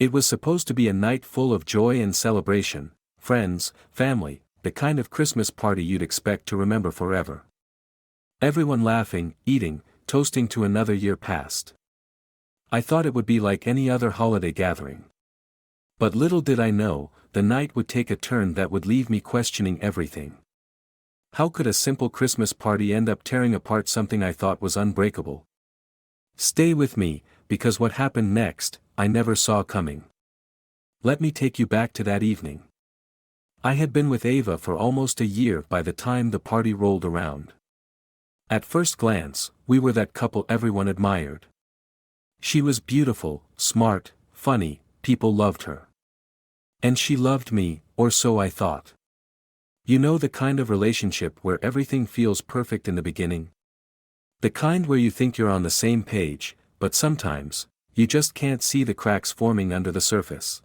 It was supposed to be a night full of joy and celebration, friends, family, the kind of Christmas party you'd expect to remember forever. Everyone laughing, eating, toasting to another year past. I thought it would be like any other holiday gathering. But little did I know, the night would take a turn that would leave me questioning everything. How could a simple Christmas party end up tearing apart something I thought was unbreakable? Stay with me, because what happened next, I never saw coming. Let me take you back to that evening. I had been with Ava for almost a year by the time the party rolled around. At first glance, we were that couple everyone admired. She was beautiful, smart, funny, people loved her. And she loved me, or so I thought. You know, the kind of relationship where everything feels perfect in the beginning? The kind where you think you're on the same page, but sometimes, you just can't see the cracks forming under the surface.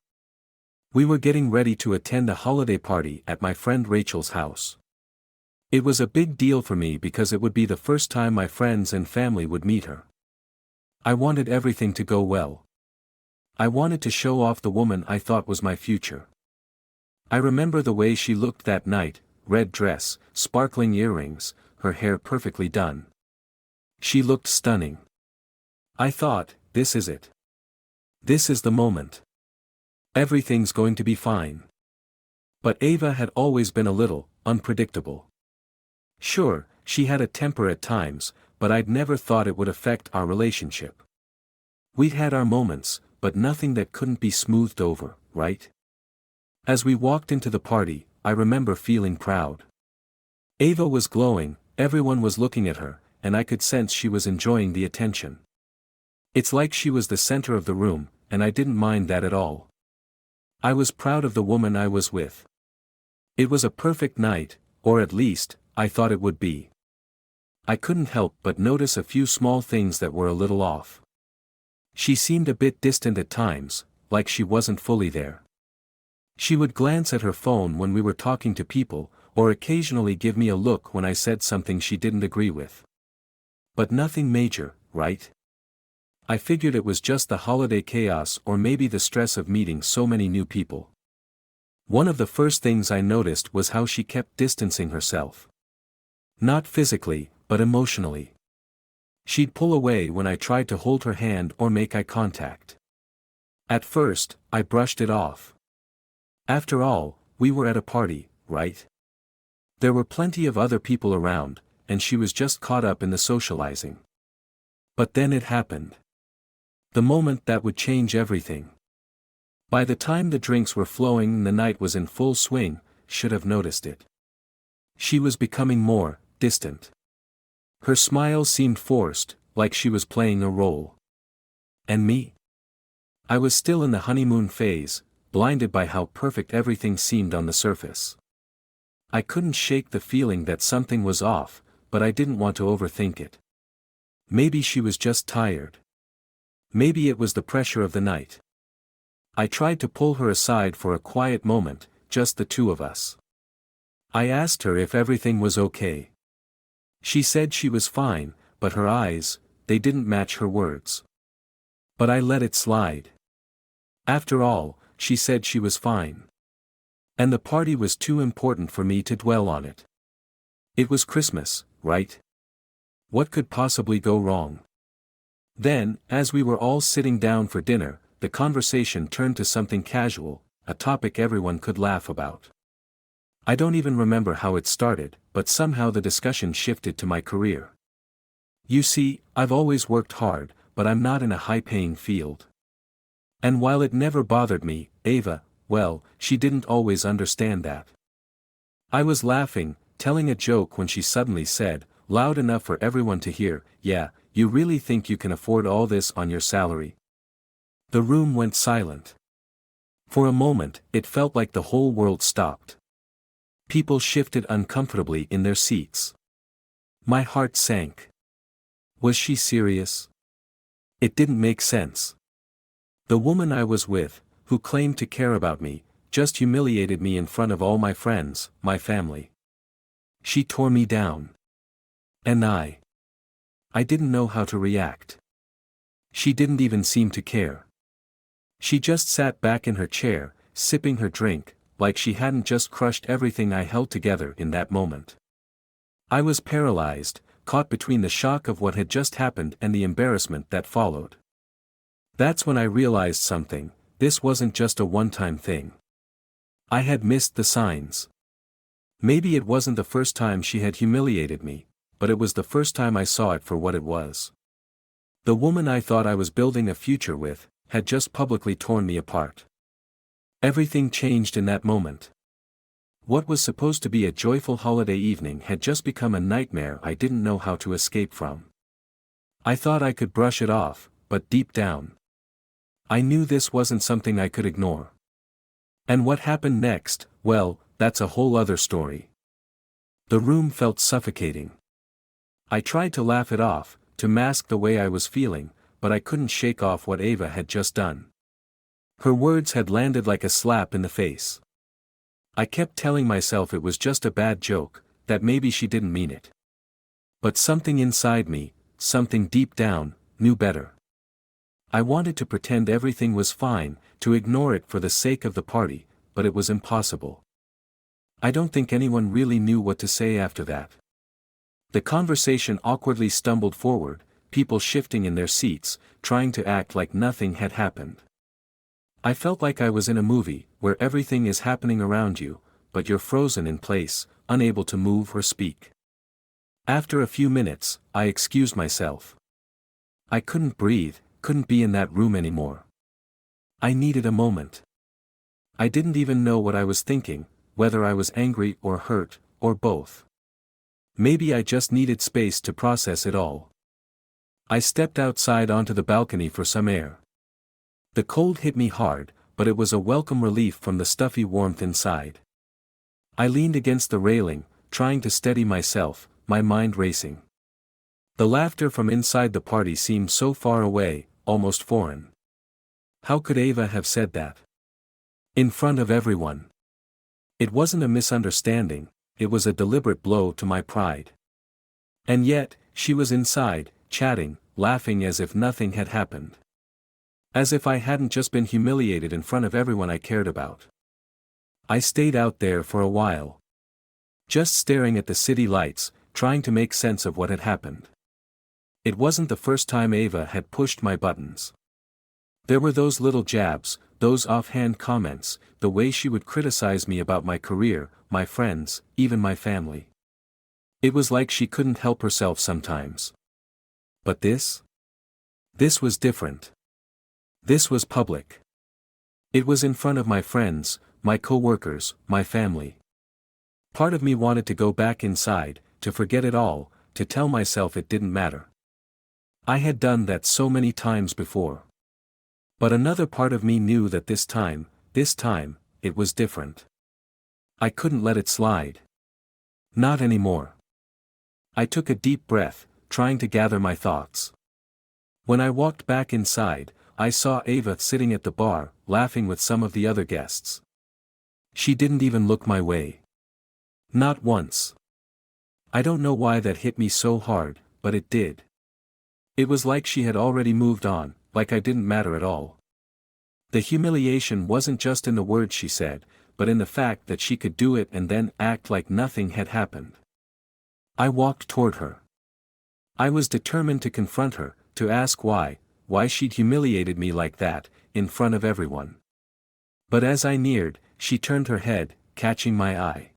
We were getting ready to attend a holiday party at my friend Rachel's house. It was a big deal for me because it would be the first time my friends and family would meet her. I wanted everything to go well. I wanted to show off the woman I thought was my future. I remember the way she looked that night, red dress, sparkling earrings, her hair perfectly done. She looked stunning. I thought, this is it. This is the moment. Everything's going to be fine. But Ava had always been a little unpredictable. Sure, she had a temper at times, but I'd never thought it would affect our relationship. We'd had our moments, but nothing that couldn't be smoothed over, right? As we walked into the party, I remember feeling proud. Ava was glowing, everyone was looking at her, and I could sense she was enjoying the attention. It's like she was the center of the room, and I didn't mind that at all. I was proud of the woman I was with. It was a perfect night, or at least, I thought it would be. I couldn't help but notice a few small things that were a little off. She seemed a bit distant at times, like she wasn't fully there. She would glance at her phone when we were talking to people, or occasionally give me a look when I said something she didn't agree with. But nothing major, right? I figured it was just the holiday chaos or maybe the stress of meeting so many new people. One of the first things I noticed was how she kept distancing herself. Not physically, but emotionally. She'd pull away when I tried to hold her hand or make eye contact. At first, I brushed it off. After all, we were at a party, right? There were plenty of other people around, and she was just caught up in the socializing. But then it happened. The moment that would change everything. By the time the drinks were flowing and the night was in full swing, should have noticed it. She was becoming more distant. Her smile seemed forced, like she was playing a role. And me? I was still in the honeymoon phase, blinded by how perfect everything seemed on the surface. I couldn't shake the feeling that something was off, but I didn't want to overthink it. Maybe she was just tired. Maybe it was the pressure of the night. I tried to pull her aside for a quiet moment, just the two of us. I asked her if everything was okay. She said she was fine, but her eyes, they didn't match her words. But I let it slide. After all, she said she was fine. And the party was too important for me to dwell on it. It was Christmas, right? What could possibly go wrong? Then, as we were all sitting down for dinner, the conversation turned to something casual, a topic everyone could laugh about. I don't even remember how it started, but somehow the discussion shifted to my career. You see, I've always worked hard, but I'm not in a high-paying field. And while it never bothered me, Ava, well, she didn't always understand that. I was laughing, telling a joke when she suddenly said, loud enough for everyone to hear, "Yeah, you really think you can afford all this on your salary?" The room went silent. For a moment, it felt like the whole world stopped. People shifted uncomfortably in their seats. My heart sank. Was she serious? It didn't make sense. The woman I was with, who claimed to care about me, just humiliated me in front of all my friends, my family. She tore me down. And I didn't know how to react. She didn't even seem to care. She just sat back in her chair, sipping her drink, like she hadn't just crushed everything I held together in that moment. I was paralyzed, caught between the shock of what had just happened and the embarrassment that followed. That's when I realized something: this wasn't just a one-time thing. I had missed the signs. Maybe it wasn't the first time she had humiliated me, but it was the first time I saw it for what it was. The woman I thought I was building a future with had just publicly torn me apart. Everything changed in that moment. What was supposed to be a joyful holiday evening had just become a nightmare I didn't know how to escape from. I thought I could brush it off, but deep down, I knew this wasn't something I could ignore. And what happened next, well, that's a whole other story. The room felt suffocating. I tried to laugh it off, to mask the way I was feeling, but I couldn't shake off what Ava had just done. Her words had landed like a slap in the face. I kept telling myself it was just a bad joke, that maybe she didn't mean it. But something inside me, something deep down, knew better. I wanted to pretend everything was fine, to ignore it for the sake of the party, but it was impossible. I don't think anyone really knew what to say after that. The conversation awkwardly stumbled forward, people shifting in their seats, trying to act like nothing had happened. I felt like I was in a movie, where everything is happening around you, but you're frozen in place, unable to move or speak. After a few minutes, I excused myself. I couldn't breathe, couldn't be in that room anymore. I needed a moment. I didn't even know what I was thinking, whether I was angry or hurt, or both. Maybe I just needed space to process it all. I stepped outside onto the balcony for some air. The cold hit me hard, but it was a welcome relief from the stuffy warmth inside. I leaned against the railing, trying to steady myself, my mind racing. The laughter from inside the party seemed so far away, almost foreign. How could Ava have said that? In front of everyone. It wasn't a misunderstanding, it was a deliberate blow to my pride. And yet, she was inside, chatting, laughing as if nothing had happened. As if I hadn't just been humiliated in front of everyone I cared about. I stayed out there for a while. Just staring at the city lights, trying to make sense of what had happened. It wasn't the first time Ava had pushed my buttons. There were those little jabs, those offhand comments, the way she would criticize me about my career, my friends, even my family. It was like she couldn't help herself sometimes. But this? This was different. This was public. It was in front of my friends, my co-workers, my family. Part of me wanted to go back inside, to forget it all, to tell myself it didn't matter. I had done that so many times before. But another part of me knew that this time, it was different. I couldn't let it slide. Not anymore. I took a deep breath, trying to gather my thoughts. When I walked back inside, I saw Ava sitting at the bar, laughing with some of the other guests. She didn't even look my way. Not once. I don't know why that hit me so hard, but it did. It was like she had already moved on, like I didn't matter at all. The humiliation wasn't just in the words she said, but in the fact that she could do it and then act like nothing had happened. I walked toward her. I was determined to confront her, to ask why she'd humiliated me like that, in front of everyone. But as I neared, she turned her head, catching my eye.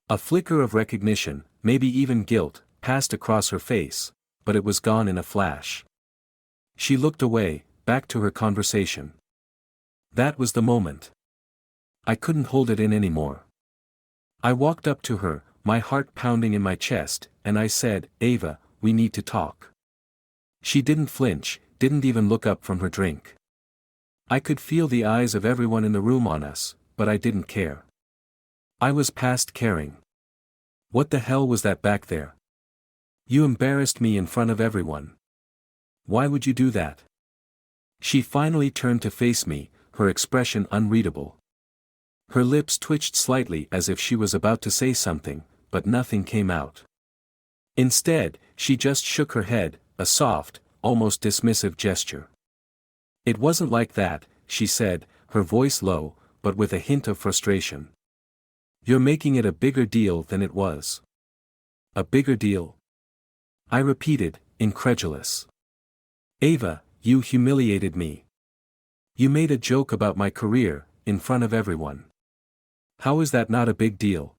A flicker of recognition, maybe even guilt, passed across her face, but it was gone in a flash. She looked away, back to her conversation. That was the moment. I couldn't hold it in anymore. I walked up to her, my heart pounding in my chest, and I said, "Ava, we need to talk." She didn't flinch, didn't even look up from her drink. I could feel the eyes of everyone in the room on us, but I didn't care. I was past caring. What the hell was that back there? You embarrassed me in front of everyone. Why would you do that? She finally turned to face me, her expression unreadable. Her lips twitched slightly as if she was about to say something, but nothing came out. Instead, she just shook her head, a soft, almost dismissive gesture. It wasn't like that, she said, her voice low, but with a hint of frustration. You're making it a bigger deal than it was. A bigger deal? I repeated, incredulous. Ava, you humiliated me. You made a joke about my career, in front of everyone. How is that not a big deal?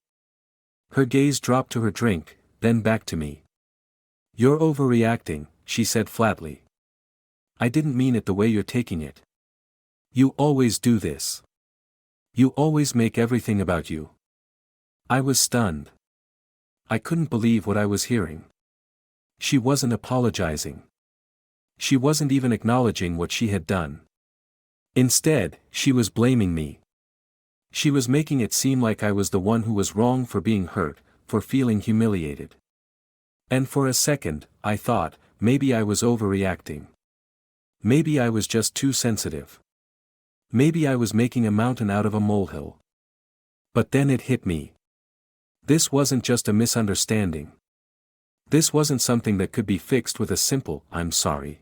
Her gaze dropped to her drink, then back to me. You're overreacting, she said flatly. I didn't mean it the way you're taking it. You always do this. You always make everything about you. I was stunned. I couldn't believe what I was hearing. She wasn't apologizing. She wasn't even acknowledging what she had done. Instead, she was blaming me. She was making it seem like I was the one who was wrong for being hurt, for feeling humiliated. And for a second, I thought, maybe I was overreacting. Maybe I was just too sensitive. Maybe I was making a mountain out of a molehill. But then it hit me. This wasn't just a misunderstanding. This wasn't something that could be fixed with a simple, "I'm sorry."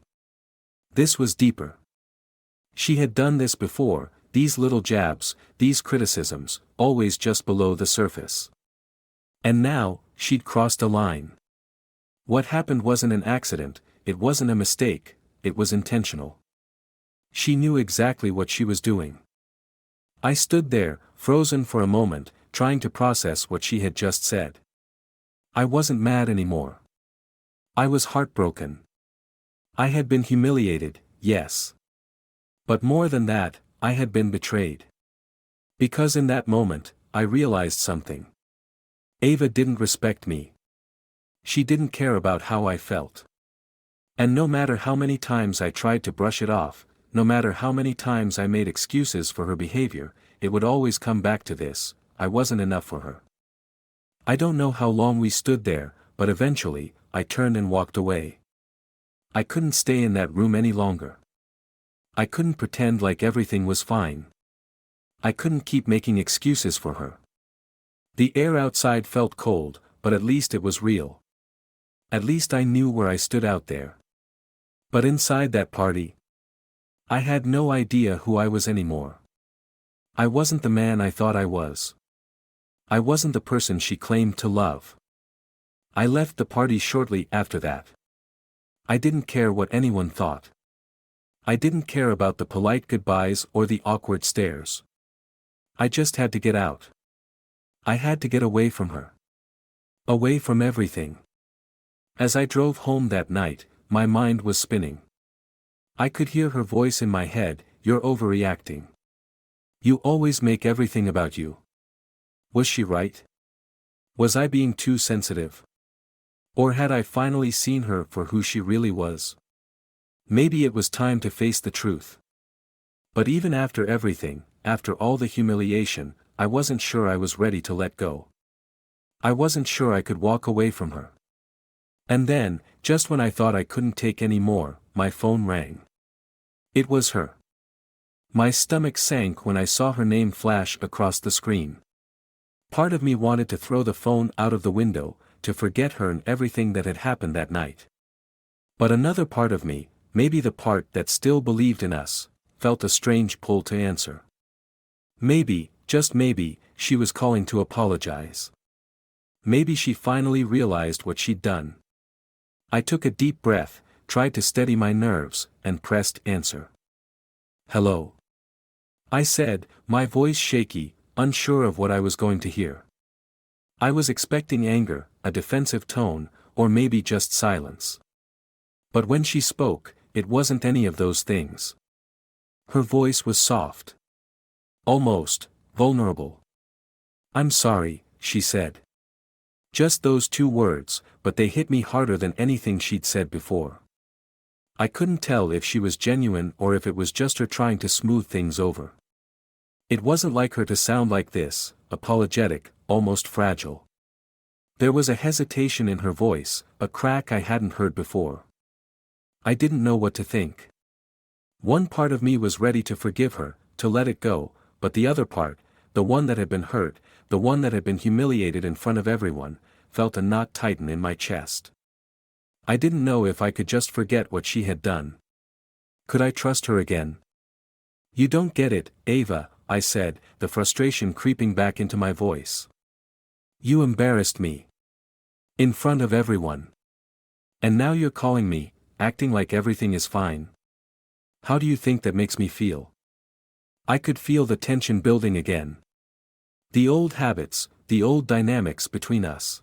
This was deeper. She had done this before, these little jabs, these criticisms, always just below the surface. And now, she'd crossed a line. What happened wasn't an accident, it wasn't a mistake, it was intentional. She knew exactly what she was doing. I stood there, frozen for a moment, trying to process what she had just said. I wasn't mad anymore. I was heartbroken. I had been humiliated, yes. But more than that, I had been betrayed. Because in that moment, I realized something. Ava didn't respect me. She didn't care about how I felt. And no matter how many times I tried to brush it off, no matter how many times I made excuses for her behavior, it would always come back to this: I wasn't enough for her. I don't know how long we stood there, but eventually, I turned and walked away. I couldn't stay in that room any longer. I couldn't pretend like everything was fine. I couldn't keep making excuses for her. The air outside felt cold, but at least it was real. At least I knew where I stood out there. But inside that party, I had no idea who I was anymore. I wasn't the man I thought I was. I wasn't the person she claimed to love. I left the party shortly after that. I didn't care what anyone thought. I didn't care about the polite goodbyes or the awkward stares. I just had to get out. I had to get away from her. Away from everything. As I drove home that night, my mind was spinning. I could hear her voice in my head: "You're overreacting. You always make everything about you." Was she right? Was I being too sensitive? Or had I finally seen her for who she really was? Maybe it was time to face the truth. But even after everything, after all the humiliation, I wasn't sure I was ready to let go. I wasn't sure I could walk away from her. And then, just when I thought I couldn't take any more, my phone rang. It was her. My stomach sank when I saw her name flash across the screen. Part of me wanted to throw the phone out of the window, to forget her and everything that had happened that night. But another part of me, maybe the part that still believed in us, felt a strange pull to answer. Maybe, just maybe, she was calling to apologize. Maybe she finally realized what she'd done. I took a deep breath, tried to steady my nerves, and pressed answer. "Hello?" I said, my voice shaky, unsure of what I was going to hear. I was expecting anger, a defensive tone, or maybe just silence. But when she spoke, it wasn't any of those things. Her voice was soft. Almost vulnerable. "I'm sorry," she said. Just those two words, but they hit me harder than anything she'd said before. I couldn't tell if she was genuine or if it was just her trying to smooth things over. It wasn't like her to sound like this, apologetic, almost fragile. There was a hesitation in her voice, a crack I hadn't heard before. I didn't know what to think. One part of me was ready to forgive her, to let it go, but the other part, the one that had been hurt, the one that had been humiliated in front of everyone, felt a knot tighten in my chest. I didn't know if I could just forget what she had done. Could I trust her again? You don't get it, Ava, I said, the frustration creeping back into my voice. You embarrassed me. In front of everyone. And now you're calling me, acting like everything is fine. How do you think that makes me feel? I could feel the tension building again. The old habits, the old dynamics between us.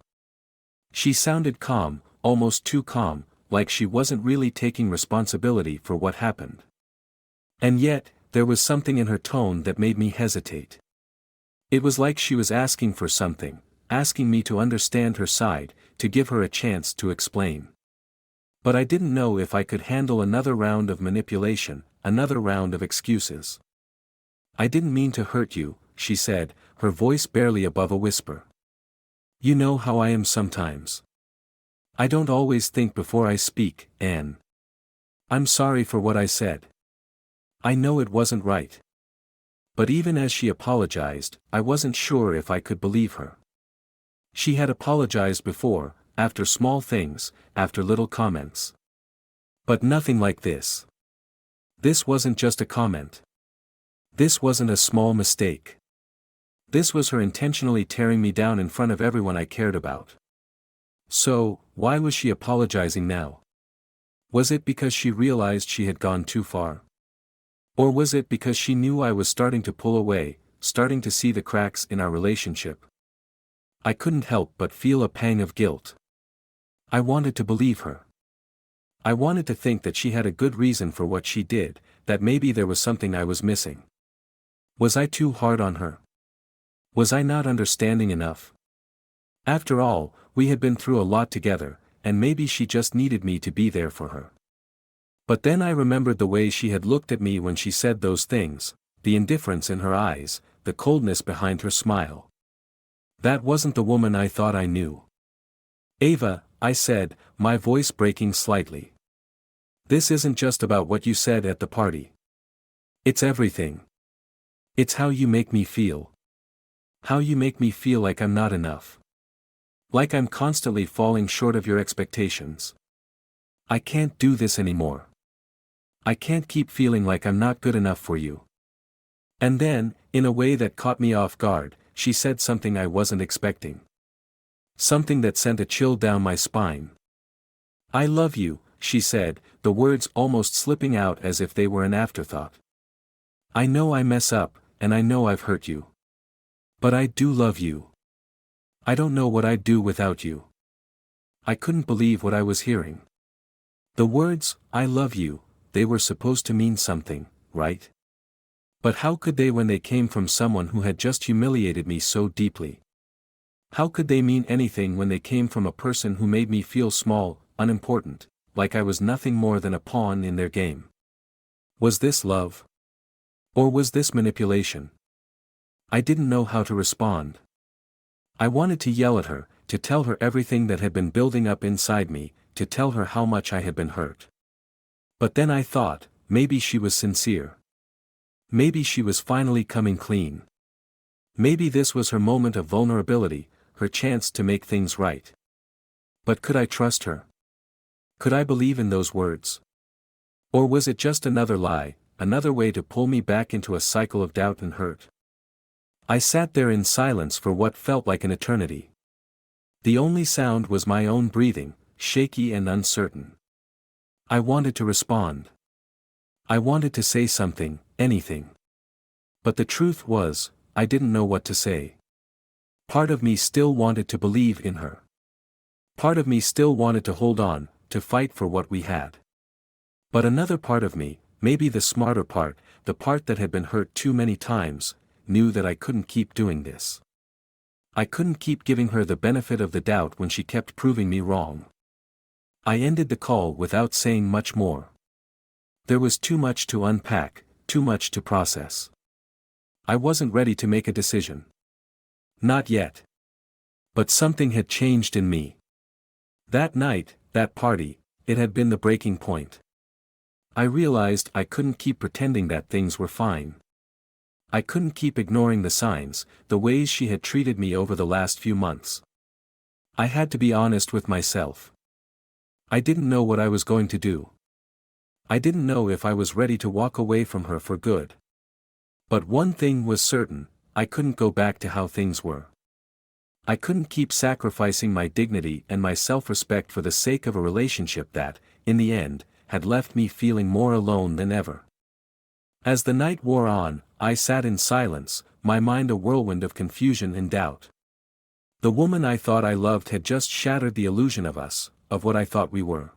She sounded calm, almost too calm, like she wasn't really taking responsibility for what happened. And yet, there was something in her tone that made me hesitate. It was like she was asking for something, asking me to understand her side, to give her a chance to explain. But I didn't know if I could handle another round of manipulation, another round of excuses. I didn't mean to hurt you, she said, her voice barely above a whisper. You know how I am sometimes. I don't always think before I speak, Anne. I'm sorry for what I said. I know it wasn't right. But even as she apologized, I wasn't sure if I could believe her. She had apologized before, after small things, after little comments. But nothing like this. This wasn't just a comment. This wasn't a small mistake. This was her intentionally tearing me down in front of everyone I cared about. So, why was she apologizing now? Was it because she realized she had gone too far? Or was it because she knew I was starting to pull away, starting to see the cracks in our relationship? I couldn't help but feel a pang of guilt. I wanted to believe her. I wanted to think that she had a good reason for what she did, that maybe there was something I was missing. Was I too hard on her? Was I not understanding enough? After all, we had been through a lot together, and maybe she just needed me to be there for her. But then I remembered the way she had looked at me when she said those things, the indifference in her eyes, the coldness behind her smile. That wasn't the woman I thought I knew. Ava, I said, my voice breaking slightly. This isn't just about what you said at the party. It's everything. It's how you make me feel. How you make me feel like I'm not enough. Like I'm constantly falling short of your expectations. I can't do this anymore. I can't keep feeling like I'm not good enough for you. And then, in a way that caught me off guard, she said something I wasn't expecting. Something that sent a chill down my spine. I love you, she said, the words almost slipping out as if they were an afterthought. I know I mess up, and I know I've hurt you. But I do love you. I don't know what I'd do without you. I couldn't believe what I was hearing. The words, I love you, they were supposed to mean something, right? But how could they when they came from someone who had just humiliated me so deeply? How could they mean anything when they came from a person who made me feel small, unimportant, like I was nothing more than a pawn in their game? Was this love? Or was this manipulation? I didn't know how to respond. I wanted to yell at her, to tell her everything that had been building up inside me, to tell her how much I had been hurt. But then I thought, maybe she was sincere. Maybe she was finally coming clean. Maybe this was her moment of vulnerability, her chance to make things right. But could I trust her? Could I believe in those words? Or was it just another lie, another way to pull me back into a cycle of doubt and hurt? I sat there in silence for what felt like an eternity. The only sound was my own breathing, shaky and uncertain. I wanted to respond. I wanted to say something, anything. But the truth was, I didn't know what to say. Part of me still wanted to believe in her. Part of me still wanted to hold on, to fight for what we had. But another part of me, maybe the smarter part, the part that had been hurt too many times, knew that I couldn't keep doing this. I couldn't keep giving her the benefit of the doubt when she kept proving me wrong. I ended the call without saying much more. There was too much to unpack, too much to process. I wasn't ready to make a decision. Not yet. But something had changed in me. That night, that party, it had been the breaking point. I realized I couldn't keep pretending that things were fine. I couldn't keep ignoring the signs, the ways she had treated me over the last few months. I had to be honest with myself. I didn't know what I was going to do. I didn't know if I was ready to walk away from her for good. But one thing was certain, I couldn't go back to how things were. I couldn't keep sacrificing my dignity and my self-respect for the sake of a relationship that, in the end, had left me feeling more alone than ever. As the night wore on, I sat in silence, my mind a whirlwind of confusion and doubt. The woman I thought I loved had just shattered the illusion of us, of what I thought we were.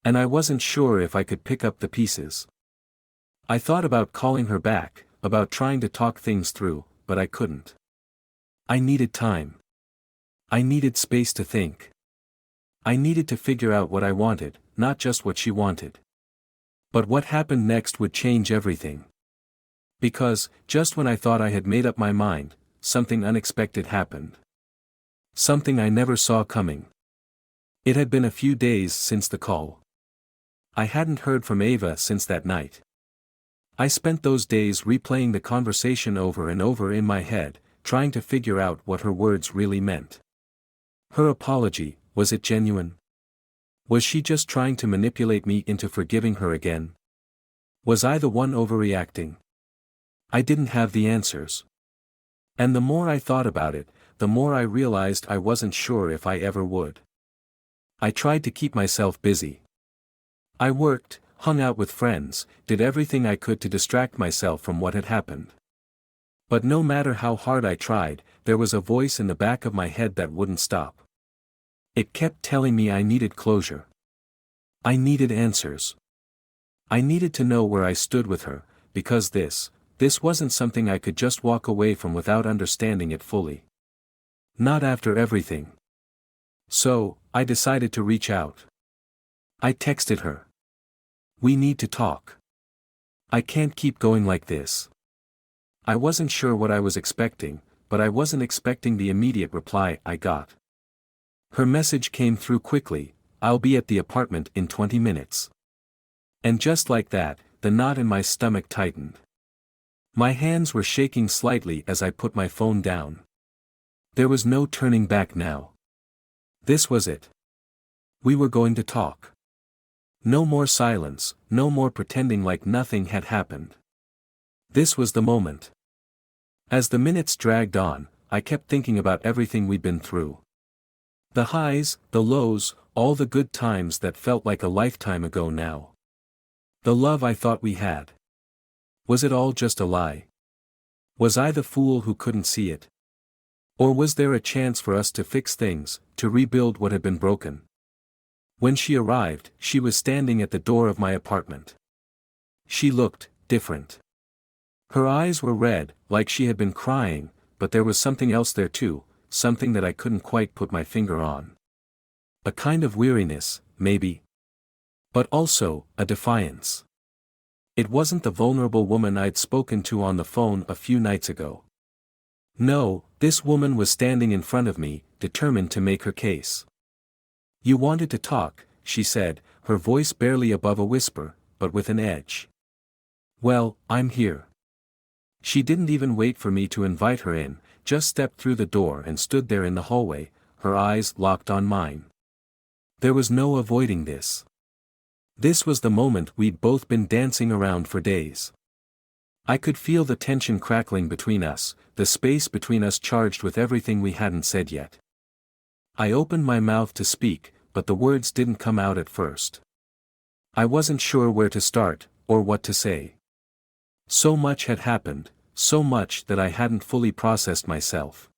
And I wasn't sure if I could pick up the pieces. I thought about calling her back, about trying to talk things through, but I couldn't. I needed time. I needed space to think. I needed to figure out what I wanted, not just what she wanted. But what happened next would change everything. Because, just when I thought I had made up my mind, something unexpected happened. Something I never saw coming. It had been a few days since the call. I hadn't heard from Ava since that night. I spent those days replaying the conversation over and over in my head, trying to figure out what her words really meant. Her apology, was it genuine? Was she just trying to manipulate me into forgiving her again? Was I the one overreacting? I didn't have the answers. And the more I thought about it, the more I realized I wasn't sure if I ever would. I tried to keep myself busy. I worked, hung out with friends, did everything I could to distract myself from what had happened. But no matter how hard I tried, there was a voice in the back of my head that wouldn't stop. It kept telling me I needed closure. I needed answers. I needed to know where I stood with her, because this wasn't something I could just walk away from without understanding it fully. Not after everything. So, I decided to reach out. I texted her. We need to talk. I can't keep going like this. I wasn't sure what I was expecting, but I wasn't expecting the immediate reply I got. Her message came through quickly, I'll be at the apartment in 20 minutes. And just like that, the knot in my stomach tightened. My hands were shaking slightly as I put my phone down. There was no turning back now. This was it. We were going to talk. No more silence, no more pretending like nothing had happened. This was the moment. As the minutes dragged on, I kept thinking about everything we'd been through. The highs, the lows, all the good times that felt like a lifetime ago now. The love I thought we had. Was it all just a lie? Was I the fool who couldn't see it? Or was there a chance for us to fix things, to rebuild what had been broken? When she arrived, she was standing at the door of my apartment. She looked different. Her eyes were red, like she had been crying, but there was something else there too, something that I couldn't quite put my finger on. A kind of weariness, maybe. But also, a defiance. It wasn't the vulnerable woman I'd spoken to on the phone a few nights ago. No, this woman was standing in front of me, determined to make her case. You wanted to talk, she said, her voice barely above a whisper, but with an edge. Well, I'm here. She didn't even wait for me to invite her in, just stepped through the door and stood there in the hallway, her eyes locked on mine. There was no avoiding this. This was the moment we'd both been dancing around for days. I could feel the tension crackling between us, the space between us charged with everything we hadn't said yet. I opened my mouth to speak, but the words didn't come out at first. I wasn't sure where to start, or what to say. So much had happened, so much that I hadn't fully processed myself.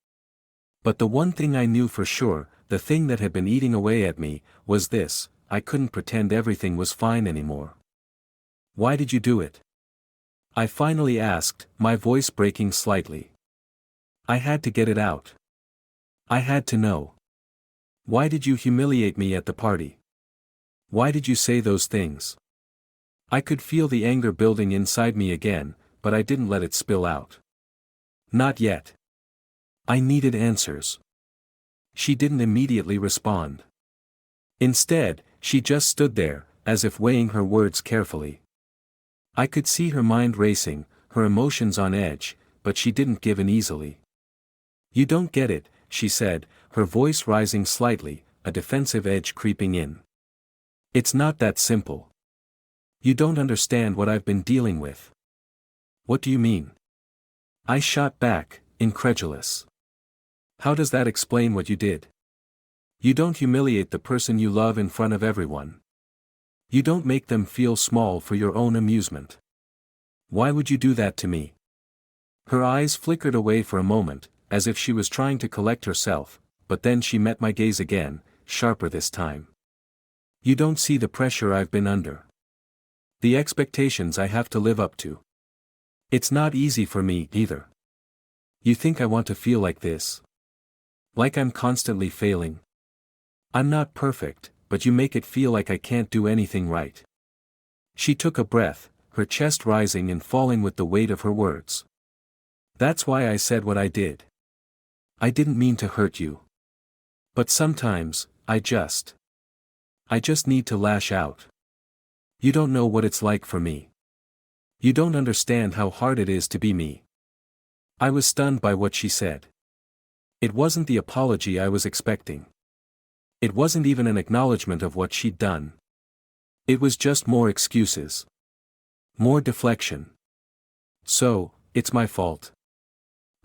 But the one thing I knew for sure, the thing that had been eating away at me, was this: I couldn't pretend everything was fine anymore. Why did you do it? I finally asked, my voice breaking slightly. I had to get it out. I had to know. Why did you humiliate me at the party? Why did you say those things? I could feel the anger building inside me again, but I didn't let it spill out. Not yet. I needed answers. She didn't immediately respond. Instead, she just stood there, as if weighing her words carefully. I could see her mind racing, her emotions on edge, but she didn't give in easily. You don't get it, she said, her voice rising slightly, a defensive edge creeping in. It's not that simple. You don't understand what I've been dealing with. What do you mean? I shot back, incredulous. How does that explain what you did? You don't humiliate the person you love in front of everyone. You don't make them feel small for your own amusement. Why would you do that to me? Her eyes flickered away for a moment, as if she was trying to collect herself, but then she met my gaze again, sharper this time. You don't see the pressure I've been under. The expectations I have to live up to. It's not easy for me, either. You think I want to feel like this? Like I'm constantly failing? I'm not perfect, but you make it feel like I can't do anything right. She took a breath, her chest rising and falling with the weight of her words. That's why I said what I did. I didn't mean to hurt you. But sometimes, I just need to lash out. You don't know what it's like for me. You don't understand how hard it is to be me. I was stunned by what she said. It wasn't the apology I was expecting. It wasn't even an acknowledgement of what she'd done. It was just more excuses. More deflection. So, it's my fault?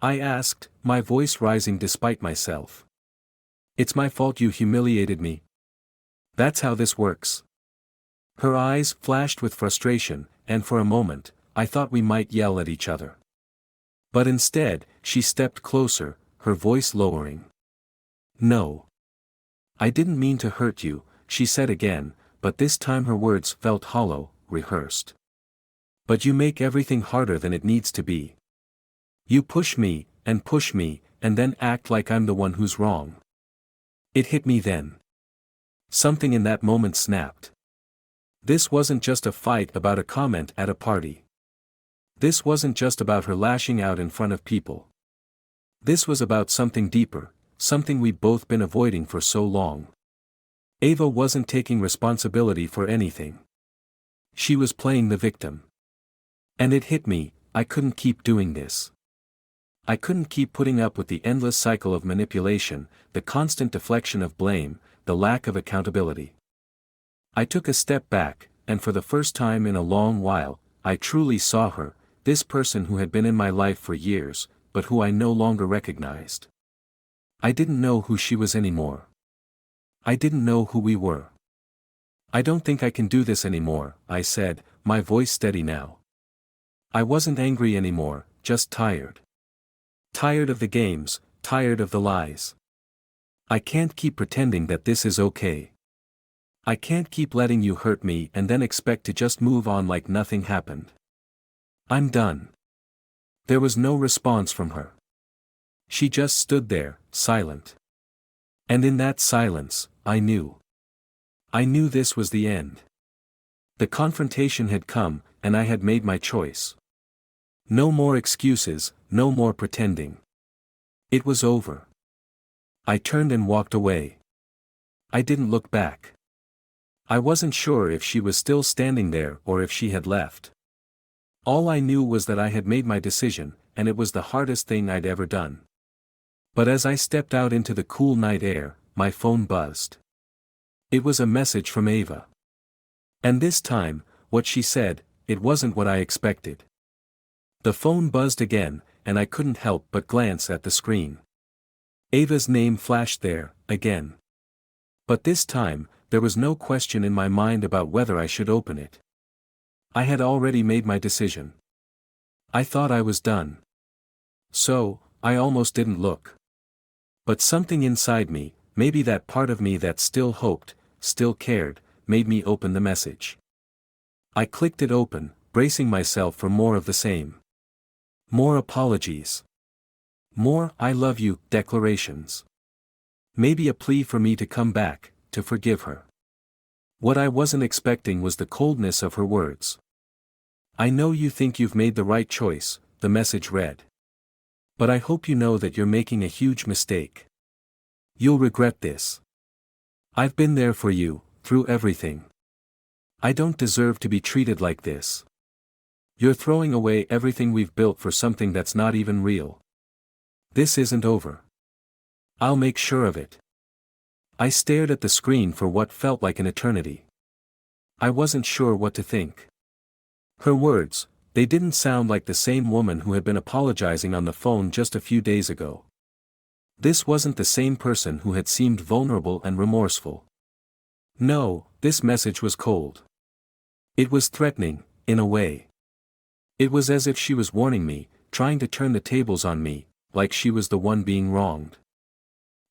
I asked, my voice rising despite myself. It's my fault you humiliated me. That's how this works. Her eyes flashed with frustration, and for a moment, I thought we might yell at each other. But instead, she stepped closer, her voice lowering. No. I didn't mean to hurt you, she said again, but this time her words felt hollow, rehearsed. But you make everything harder than it needs to be. You push me, and then act like I'm the one who's wrong. It hit me then. Something in that moment snapped. This wasn't just a fight about a comment at a party. This wasn't just about her lashing out in front of people. This was about something deeper, something we'd both been avoiding for so long. Ava wasn't taking responsibility for anything. She was playing the victim. And it hit me, I couldn't keep doing this. I couldn't keep putting up with the endless cycle of manipulation, the constant deflection of blame, the lack of accountability. I took a step back, and for the first time in a long while, I truly saw her, this person who had been in my life for years, but who I no longer recognized. I didn't know who she was anymore. I didn't know who we were. I don't think I can do this anymore, I said, my voice steady now. I wasn't angry anymore, just tired. Tired of the games, tired of the lies. I can't keep pretending that this is okay. I can't keep letting you hurt me and then expect to just move on like nothing happened. I'm done. There was no response from her. She just stood there, silent. And in that silence, I knew. I knew this was the end. The confrontation had come, and I had made my choice. No more excuses, no more pretending. It was over. I turned and walked away. I didn't look back. I wasn't sure if she was still standing there or if she had left. All I knew was that I had made my decision, and it was the hardest thing I'd ever done. But as I stepped out into the cool night air, my phone buzzed. It was a message from Ava. And this time, what she said, it wasn't what I expected. The phone buzzed again, and I couldn't help but glance at the screen. Ava's name flashed there, again. But this time, there was no question in my mind about whether I should open it. I had already made my decision. I thought I was done. So, I almost didn't look. But something inside me, maybe that part of me that still hoped, still cared, made me open the message. I clicked it open, bracing myself for more of the same. More apologies. More "I love you" declarations. Maybe a plea for me to come back, to forgive her. What I wasn't expecting was the coldness of her words. I know you think you've made the right choice, the message read. But I hope you know that you're making a huge mistake. You'll regret this. I've been there for you, through everything. I don't deserve to be treated like this. You're throwing away everything we've built for something that's not even real. This isn't over. I'll make sure of it. I stared at the screen for what felt like an eternity. I wasn't sure what to think. Her words, They didn't sound like the same woman who had been apologizing on the phone just a few days ago. This wasn't the same person who had seemed vulnerable and remorseful. No, this message was cold. It was threatening, in a way. It was as if she was warning me, trying to turn the tables on me, like she was the one being wronged.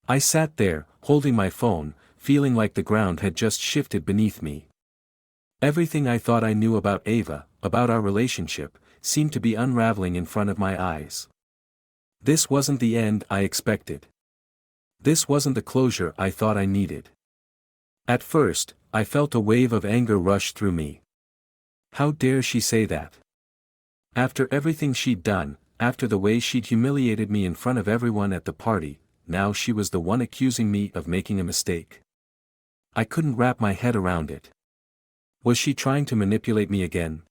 I sat there, holding my phone, feeling like the ground had just shifted beneath me. Everything I thought I knew about Ava, about our relationship, seemed to be unraveling in front of my eyes. This wasn't the end I expected. This wasn't the closure I thought I needed. At first, I felt a wave of anger rush through me. How dare she say that? After everything she'd done, after the way she'd humiliated me in front of everyone at the party, now she was the one accusing me of making a mistake. I couldn't wrap my head around it. Was she trying to manipulate me again?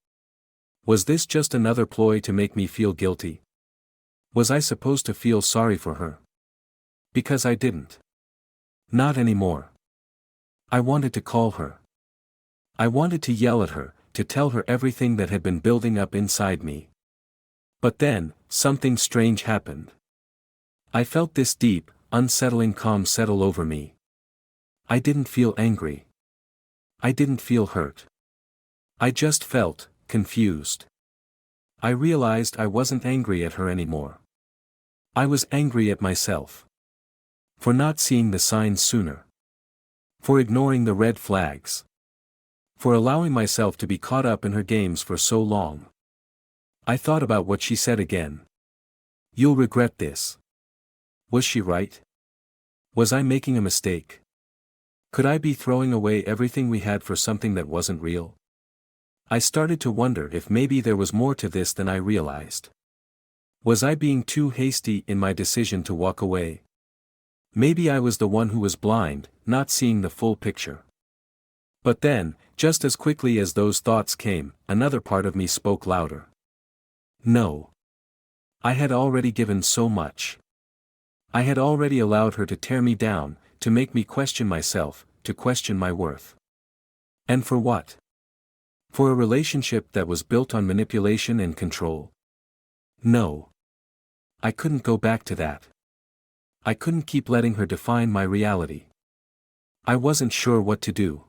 Was this just another ploy to make me feel guilty? Was I supposed to feel sorry for her? Because I didn't. Not anymore. I wanted to call her. I wanted to yell at her, to tell her everything that had been building up inside me. But then, something strange happened. I felt this deep, unsettling calm settle over me. I didn't feel angry. I didn't feel hurt. I just felt confused. I realized I wasn't angry at her anymore. I was angry at myself. For not seeing the signs sooner. For ignoring the red flags. For allowing myself to be caught up in her games for so long. I thought about what she said again. You'll regret this. Was she right? Was I making a mistake? Could I be throwing away everything we had for something that wasn't real? I started to wonder if maybe there was more to this than I realized. Was I being too hasty in my decision to walk away? Maybe I was the one who was blind, not seeing the full picture. But then, just as quickly as those thoughts came, another part of me spoke louder. No. I had already given so much. I had already allowed her to tear me down, to make me question myself, to question my worth. And for what? For a relationship that was built on manipulation and control? No. I couldn't go back to that. I couldn't keep letting her define my reality. I wasn't sure what to do.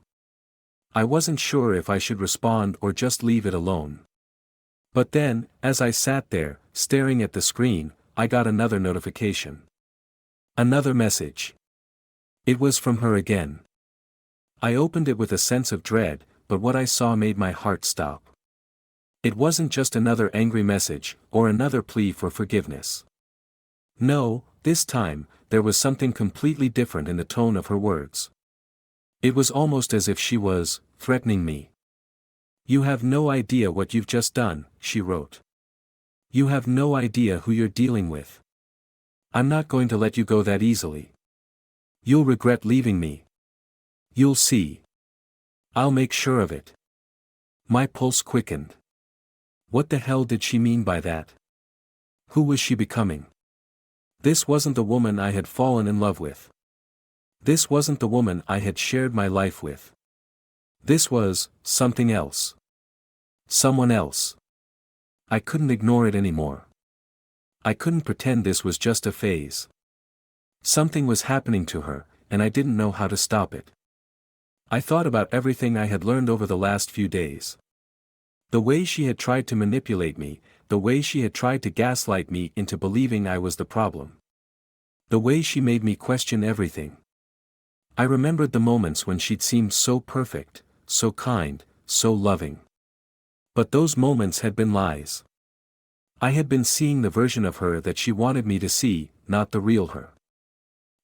I wasn't sure if I should respond or just leave it alone. But then, as I sat there, staring at the screen, I got another notification. Another message. It was from her again. I opened it with a sense of dread, but what I saw made my heart stop. It wasn't just another angry message, or another plea for forgiveness. No, this time, there was something completely different in the tone of her words. It was almost as if she was threatening me. You have no idea what you've just done, she wrote. You have no idea who you're dealing with. I'm not going to let you go that easily. You'll regret leaving me. You'll see. I'll make sure of it. My pulse quickened. What the hell did she mean by that? Who was she becoming? This wasn't the woman I had fallen in love with. This wasn't the woman I had shared my life with. This was something else. Someone else. I couldn't ignore it anymore. I couldn't pretend this was just a phase. Something was happening to her, and I didn't know how to stop it. I thought about everything I had learned over the last few days. The way she had tried to manipulate me, the way she had tried to gaslight me into believing I was the problem. The way she made me question everything. I remembered the moments when she'd seemed so perfect, so kind, so loving. But those moments had been lies. I had been seeing the version of her that she wanted me to see, not the real her.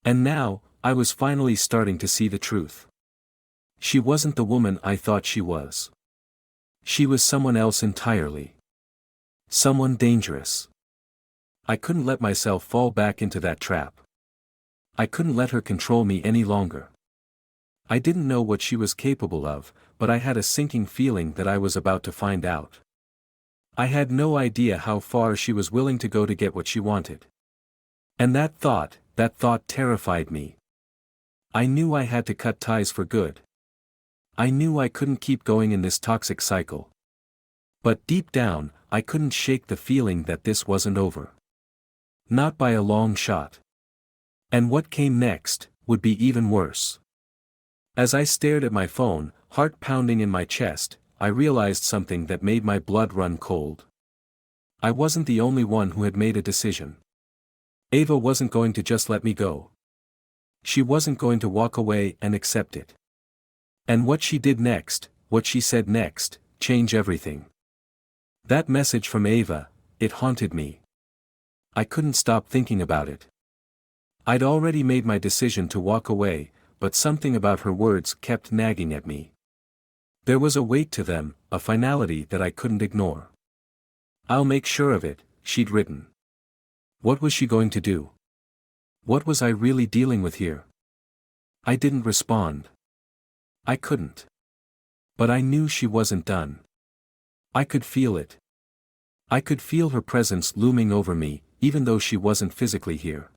And now, I was finally starting to see the truth. She wasn't the woman I thought she was. She was someone else entirely. Someone dangerous. I couldn't let myself fall back into that trap. I couldn't let her control me any longer. I didn't know what she was capable of, but I had a sinking feeling that I was about to find out. I had no idea how far she was willing to go to get what she wanted. And that thought terrified me. I knew I had to cut ties for good. I knew I couldn't keep going in this toxic cycle. But deep down, I couldn't shake the feeling that this wasn't over. Not by a long shot. And what came next would be even worse. As I stared at my phone, heart pounding in my chest, I realized something that made my blood run cold. I wasn't the only one who had made a decision. Ava wasn't going to just let me go. She wasn't going to walk away and accept it. And what she did next, what she said next, changed everything. That message from Ava, it haunted me. I couldn't stop thinking about it. I'd already made my decision to walk away, but something about her words kept nagging at me. There was a weight to them, a finality that I couldn't ignore. "I'll make sure of it," she'd written. What was she going to do? What was I really dealing with here? I didn't respond. I couldn't. But I knew she wasn't done. I could feel it. I could feel her presence looming over me, even though she wasn't physically here.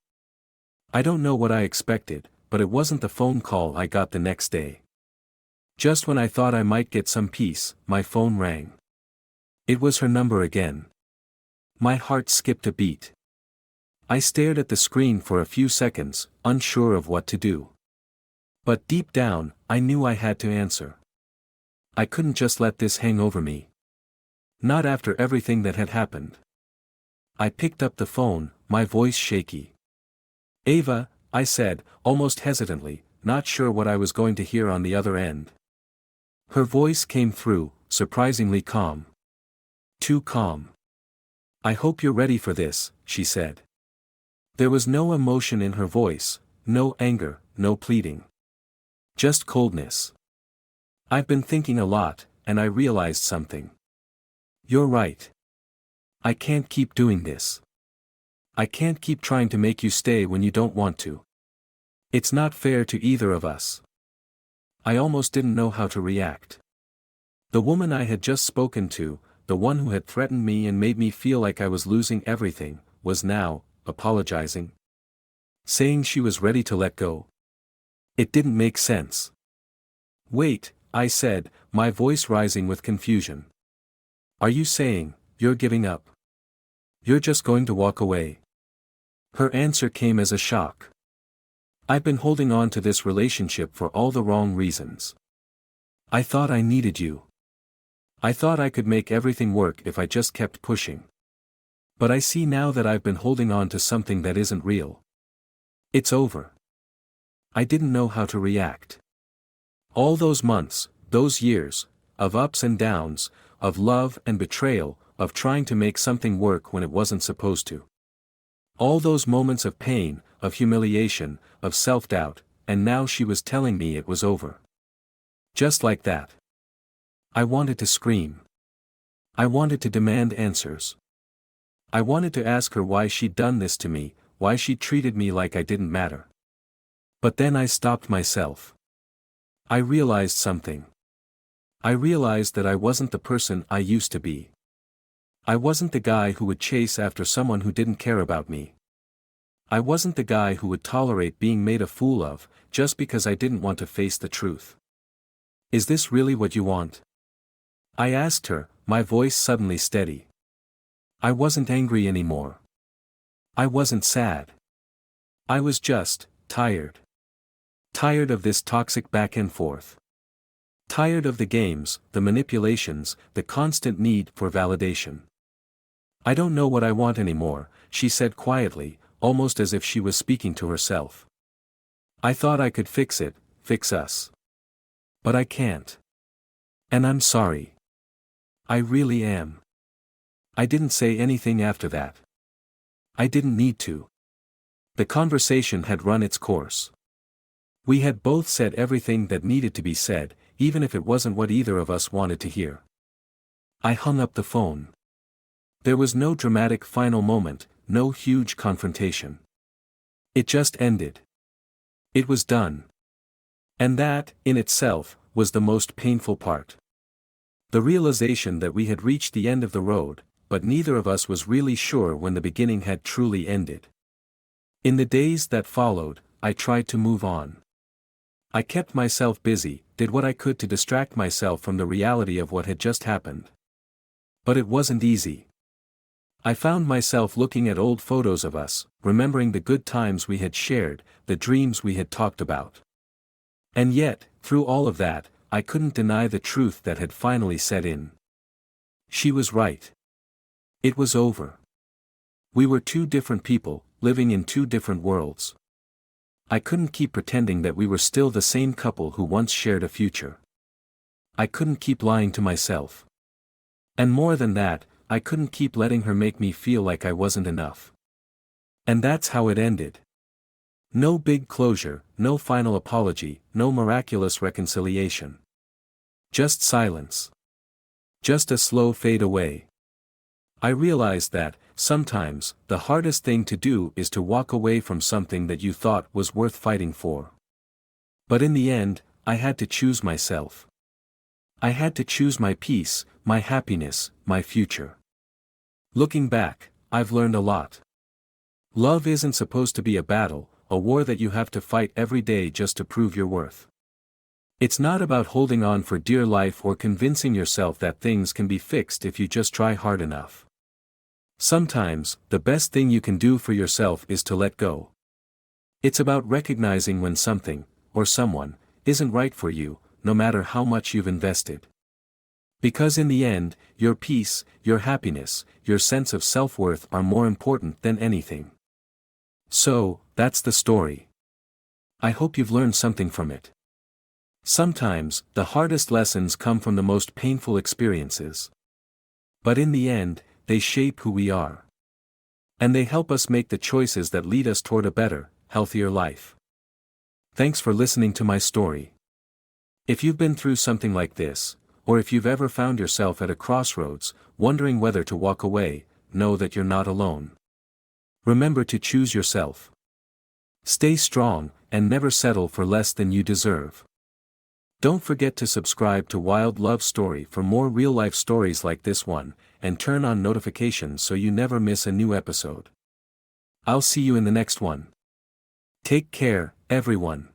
I don't know what I expected, but it wasn't the phone call I got the next day. Just when I thought I might get some peace, my phone rang. It was her number again. My heart skipped a beat. I stared at the screen for a few seconds, unsure of what to do. But deep down, I knew I had to answer. I couldn't just let this hang over me. Not after everything that had happened. I picked up the phone, my voice shaky. "Ava," I said, almost hesitantly, not sure what I was going to hear on the other end. Her voice came through, surprisingly calm. Too calm. "I hope you're ready for this," she said. There was no emotion in her voice, no anger, no pleading. Just coldness. "I've been thinking a lot, and I realized something. You're right. I can't keep doing this. I can't keep trying to make you stay when you don't want to. It's not fair to either of us." I almost didn't know how to react. The woman I had just spoken to, the one who had threatened me and made me feel like I was losing everything, was now apologizing. Saying she was ready to let go. It didn't make sense. "Wait," I said, my voice rising with confusion. "Are you saying you're giving up? You're just going to walk away?" Her answer came as a shock. "I've been holding on to this relationship for all the wrong reasons. I thought I needed you. I thought I could make everything work if I just kept pushing. But I see now that I've been holding on to something that isn't real. It's over." I didn't know how to react. All those months, those years, of ups and downs, of love and betrayal, of trying to make something work when it wasn't supposed to. All those moments of pain, of humiliation, of self-doubt, and now she was telling me it was over. Just like that. I wanted to scream. I wanted to demand answers. I wanted to ask her why she'd done this to me, why she treated me like I didn't matter. But then I stopped myself. I realized something. I realized that I wasn't the person I used to be. I wasn't the guy who would chase after someone who didn't care about me. I wasn't the guy who would tolerate being made a fool of, just because I didn't want to face the truth. "Is this really what you want?" I asked her, my voice suddenly steady. I wasn't angry anymore. I wasn't sad. I was just tired. Tired of this toxic back and forth. Tired of the games, the manipulations, the constant need for validation. "I don't know what I want anymore," she said quietly, almost as if she was speaking to herself. "I thought I could fix it, fix us. But I can't. And I'm sorry. I really am." I didn't say anything after that. I didn't need to. The conversation had run its course. We had both said everything that needed to be said, even if it wasn't what either of us wanted to hear. I hung up the phone. There was no dramatic final moment, no huge confrontation. It just ended. It was done. And that, in itself, was the most painful part. The realization that we had reached the end of the road, but neither of us was really sure when the beginning had truly ended. In the days that followed, I tried to move on. I kept myself busy, did what I could to distract myself from the reality of what had just happened. But it wasn't easy. I found myself looking at old photos of us, remembering the good times we had shared, the dreams we had talked about. And yet, through all of that, I couldn't deny the truth that had finally set in. She was right. It was over. We were two different people, living in two different worlds. I couldn't keep pretending that we were still the same couple who once shared a future. I couldn't keep lying to myself. And more than that, I couldn't keep letting her make me feel like I wasn't enough. And that's how it ended. No big closure, no final apology, no miraculous reconciliation. Just silence. Just a slow fade away. I realized that, sometimes, the hardest thing to do is to walk away from something that you thought was worth fighting for. But in the end, I had to choose myself. I had to choose my peace, my happiness, my future. Looking back, I've learned a lot. Love isn't supposed to be a battle, a war that you have to fight every day just to prove your worth. It's not about holding on for dear life or convincing yourself that things can be fixed if you just try hard enough. Sometimes, the best thing you can do for yourself is to let go. It's about recognizing when something, or someone, isn't right for you, no matter how much you've invested. Because in the end, your peace, your happiness, your sense of self-worth are more important than anything. So, that's the story. I hope you've learned something from it. Sometimes, the hardest lessons come from the most painful experiences. But in the end, they shape who we are. And they help us make the choices that lead us toward a better, healthier life. Thanks for listening to my story. If you've been through something like this, or if you've ever found yourself at a crossroads, wondering whether to walk away, know that you're not alone. Remember to choose yourself. Stay strong, and never settle for less than you deserve. Don't forget to subscribe to Wild Love Story for more real-life stories like this one, and turn on notifications so you never miss a new episode. I'll see you in the next one. Take care, everyone.